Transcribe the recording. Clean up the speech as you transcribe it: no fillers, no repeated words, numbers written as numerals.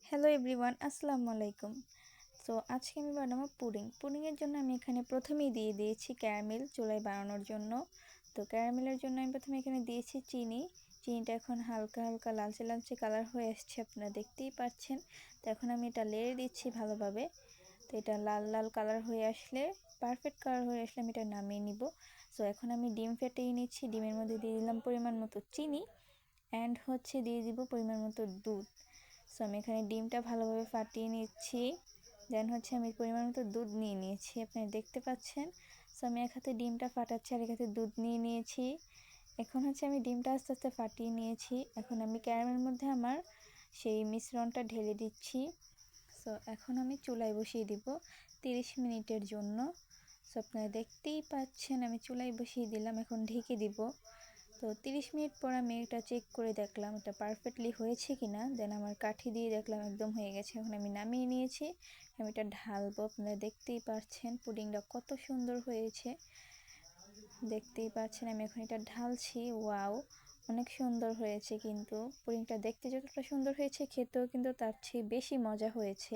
Hello everyone, আসসালামু আলাইকুম। So আজকে আমি বানাবো পুডিংয়ের জন্য আমি এখানে প্রথমেই দিয়ে দিয়েছি ক্যারামেল চুলায় বানানোর জন্য। তো ক্যারামেলের জন্য আমি প্রথমে এখানে দিয়েছি চিনিটা এখন হালকা হালকা লালচে লালচে কালার হয়ে আসছে, আপনারা দেখতেই পাচ্ছেন। তো এখন আমি এটা লেড়ে দিচ্ছি ভালোভাবে। তো এটা লাল লাল কালার হয়ে আসলে, পারফেক্ট কালার হয়ে আসলে আমি এটা নামিয়ে নিব। সো এখন আমি ডিম ফেটিয়ে নিচ্ছি। ডিমের মধ্যে দিয়ে দিলাম পরিমাণ মতো চিনি অ্যান্ড দিয়ে দিব পরিমাণ মতো দুধ। সো আমি এখানে ডিমটা ভালোভাবে ফাটিয়ে নিচ্ছি। দেন আমি পরিমাণ মতো দুধ নিয়ে নিয়েছি, আপনারা দেখতে পাচ্ছেন। সো আমি এক হাতে ডিমটা ফাটাচ্ছি আর এক হাতে দুধ নিয়ে নিয়েছি। এখন আমি ডিমটা আস্তে আস্তে ফাটিয়ে নিয়েছি। এখন আমি ক্যারামেলের মধ্যে আমার সেই মিশ্রণটা ঢেলে দিচ্ছি। সো এখন আমি চুলায় বসিয়ে দিব 30 মিনিটের জন্য। সো আপনারা দেখতেই পাচ্ছেন আমি চুলায় বসিয়ে দিলাম, এখন ঢেকে দিব। তো 30 মিনিট পর আমি এটা চেক করে দেখলাম এটা পারফেক্টলি হয়েছে কিনা। দেন আমার কাঠি দিয়ে দেখলাম একদম হয়ে গেছে। এখন আমি নামিয়ে নিয়েছি, আমি এটা ঢালবো। আপনারা দেখতেই পাচ্ছেন পুডিংটা কত সুন্দর হয়েছে, দেখতেই পাচ্ছেন। আমি এখন এটা ঢালছি। ওয়াও, অনেক সুন্দর হয়েছে। কিন্তু পুডিংটা দেখতে যতটা সুন্দর হয়েছে, খেতেও কিন্তু তার চেয়ে বেশি মজা হয়েছে।